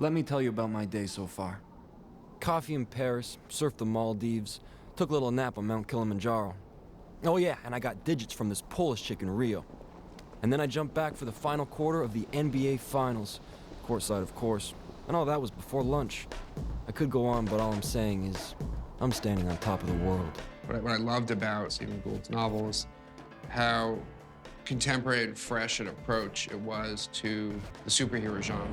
Let me tell you about my day so far. Coffee in Paris, surfed the Maldives, took a little nap on Mount Kilimanjaro. Oh yeah, and I got digits from this Polish chick in Rio. And then I jumped back for the final quarter of the NBA Finals. Courtside, of course. And all that was before lunch. I could go on, but all I'm saying is, I'm standing on top of the world. What I loved about Stephen Gould's novel is how contemporary and fresh an approach it was to the superhero genre.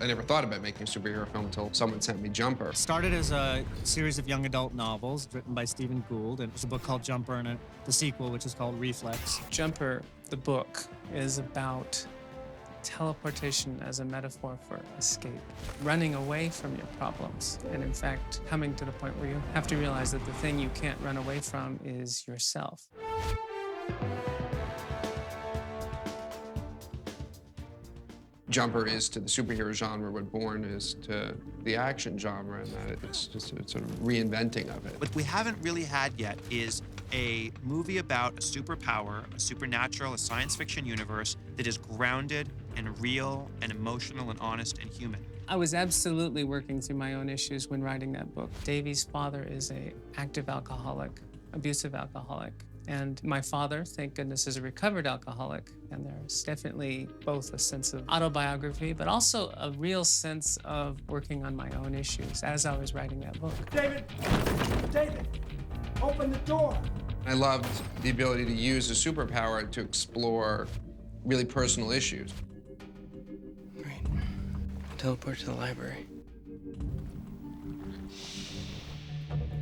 I never thought about making a superhero film until someone sent me Jumper. It started as a series of young adult novels written by Stephen Gould, and there's a book called Jumper and the sequel, which is called Reflex. Jumper, the book, is about teleportation as a metaphor for escape, running away from your problems, and in fact, coming to the point where you have to realize that the thing you can't run away from is yourself. Jumper is to the superhero genre what Bourne is to the action genre, and that it's just a sort of reinventing of it. What we haven't really had yet is a movie about a superpower, a supernatural, a science fiction universe that is grounded and real and emotional and honest and human. I was absolutely working through my own issues when writing that book. Davy's father is an active alcoholic, abusive alcoholic. And my father, thank goodness, is a recovered alcoholic. And there's definitely both a sense of autobiography, but also a real sense of working on my own issues as I was writing that book. David! David! Open the door! I loved the ability to use a superpower to explore really personal issues. Great. Teleport to the library.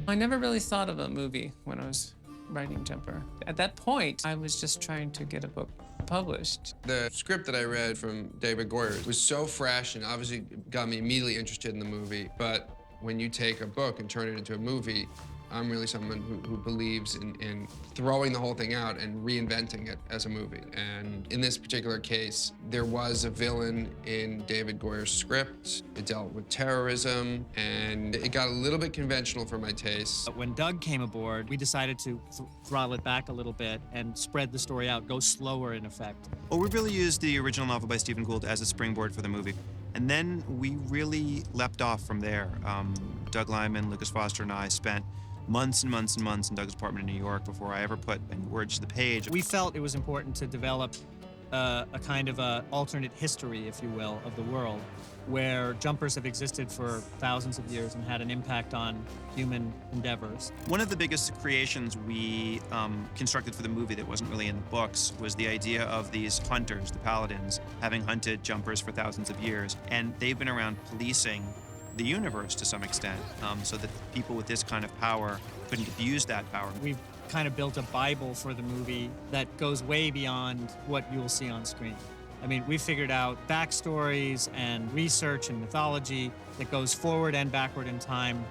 I never really thought of a movie when I was writing Jumper. At that point, I was just trying to get a book published. The script that I read from David Goyer was so fresh and obviously got me immediately interested in the movie. But when you take a book and turn it into a movie, I'm really someone who believes in throwing the whole thing out and reinventing it as a movie. And in this particular case, there was a villain in David Goyer's script. It dealt with terrorism, and it got a little bit conventional for my taste. When Doug came aboard, we decided to throttle it back a little bit and spread the story out, go slower in effect. Well, we really used the original novel by Stephen Gould as a springboard for the movie. And then we really leapt off from there. Doug Liman, Lucas Foster, and I spent months and months and months in Doug's apartment in New York before I ever put any words to the page. We felt it was important to develop a kind of a alternate history, if you will, of the world, where jumpers have existed for thousands of years and had an impact on human endeavors. One of the biggest creations we constructed for the movie that wasn't really in the books was the idea of these hunters, the paladins, having hunted jumpers for thousands of years. And they've been around policing the universe to some extent, so that people with this kind of power couldn't abuse that power. We've kind of built a Bible for the movie that goes way beyond what you'll see on screen. I mean, we figured out backstories and research and mythology that goes forward and backward in time,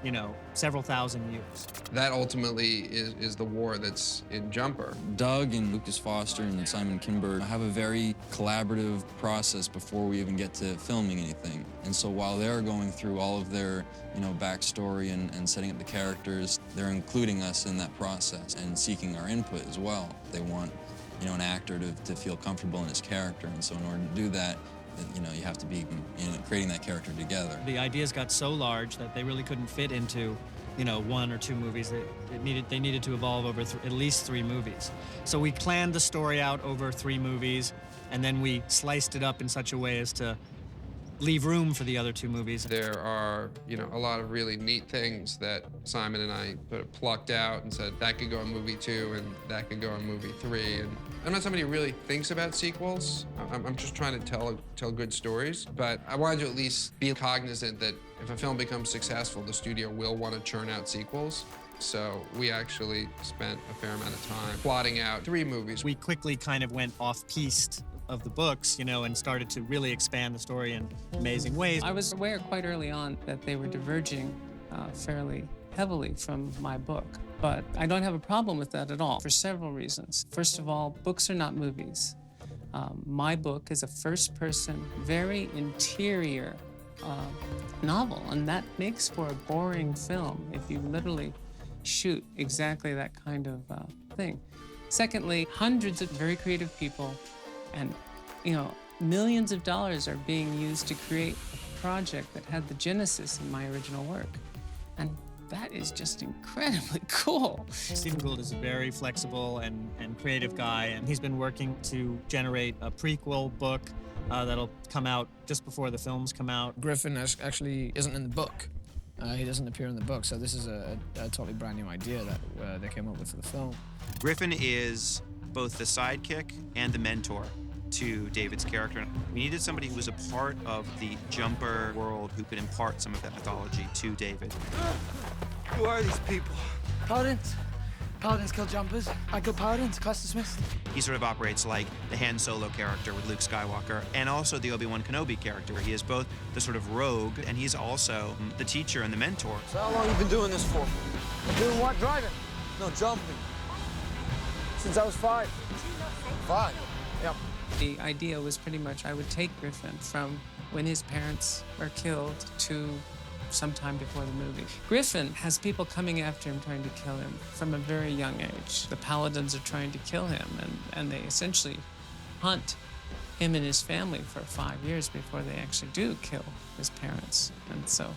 you know, several thousand years. That ultimately is the war that's in Jumper. Doug and Lucas Foster and Simon Kinberg have a very collaborative process before we even get to filming anything. And so while they're going through all of their, backstory and setting up the characters, they're including us in that process and seeking our input as well. They want, an actor to feel comfortable in his character. And so in order to do that, you have to be creating that character together. The ideas got so large that they really couldn't fit into, one or two movies. They needed to evolve over at least 3 movies. So we planned the story out over 3 movies, and then we sliced it up in such a way as to leave room for the other 2 movies. There are, a lot of really neat things that Simon and I plucked out and said, that could go in movie 2 and that could go in movie 3. And I'm not somebody who really thinks about sequels. I'm just trying to tell good stories. But I wanted to at least be cognizant that if a film becomes successful, the studio will want to churn out sequels. So we actually spent a fair amount of time plotting out 3 movies. We quickly kind of went off-piste of the books, and started to really expand the story in amazing ways. I was aware quite early on that they were diverging fairly heavily from my book, but I don't have a problem with that at all for several reasons. First of all, books are not movies. My book is a first-person, very interior novel, and that makes for a boring film if you literally shoot exactly that kind of thing. Secondly, hundreds of very creative people and, millions of dollars are being used to create a project that had the genesis in my original work. And that is just incredibly cool. Stephen Gould is a very flexible and creative guy, and he's been working to generate a prequel book that'll come out just before the films come out. Griffin actually isn't in the book. He doesn't appear in the book, so this is a totally brand new idea that they came up with for the film. Griffin is both the sidekick and the mentor to David's character. We needed somebody who was a part of the Jumper world who could impart some of that mythology to David. Who are these people? Paladins. Paladins kill jumpers. I kill paladins. Class dismissed. He sort of operates like the Han Solo character with Luke Skywalker and also the Obi-Wan Kenobi character. He is both the sort of rogue and he's also the teacher and the mentor. So how long you been doing this for? Doing what? Driving. No, jumping. Since I was 5. 5? Yep. The idea was pretty much I would take Griffin from when his parents are killed to sometime before the movie. Griffin has people coming after him trying to kill him from a very young age. The Paladins are trying to kill him, and they essentially hunt him and his family for 5 years before they actually do kill his parents. And so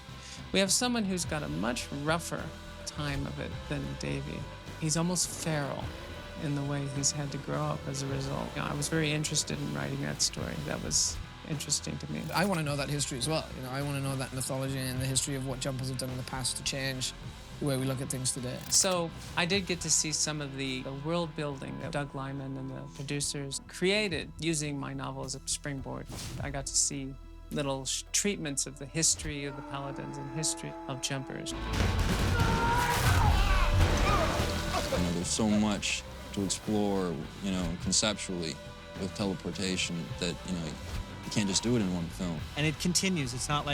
we have someone who's got a much rougher time of it than Davy. He's almost feral in the way he's had to grow up as a result. You know, I was very interested in writing that story. That was interesting to me. I want to know that history as well. You know, I want to know that mythology and the history of what jumpers have done in the past to change the way we look at things today. So I did get to see some of the world building that Doug Liman and the producers created using my novel as a springboard. I got to see little treatments of the history of the Paladins and history of jumpers. You know, there's so much to explore, you know, conceptually with teleportation that, you know, you can't just do it in one film. And it continues. It's not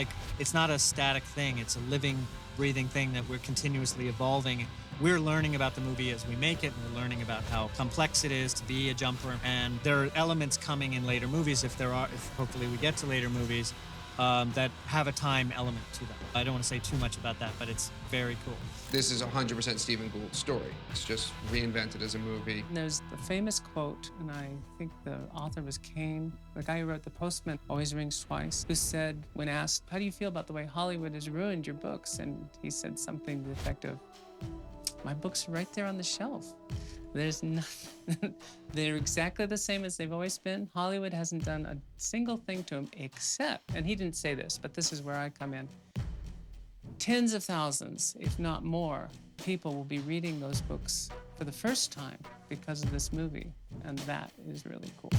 a static thing. It's a living, breathing thing that we're continuously evolving. We're learning about the movie as we make it, and we're learning about how complex it is to be a jumper. And there are elements coming in later movies, if hopefully we get to later movies, that have a time element to them. I don't want to say too much about that, but it's very cool. This is 100% Stephen Gould's story. It's just reinvented as a movie. There's the famous quote, and I think the author was Kane, the guy who wrote The Postman Always Rings Twice, who said, when asked, how do you feel about the way Hollywood has ruined your books? And he said something to the effect of, my books are right there on the shelf. There's nothing. They're exactly the same as they've always been. Hollywood hasn't done a single thing to them except, and he didn't say this, but this is where I come in. Tens of thousands, if not more, people will be reading those books for the first time because of this movie, and that is really cool.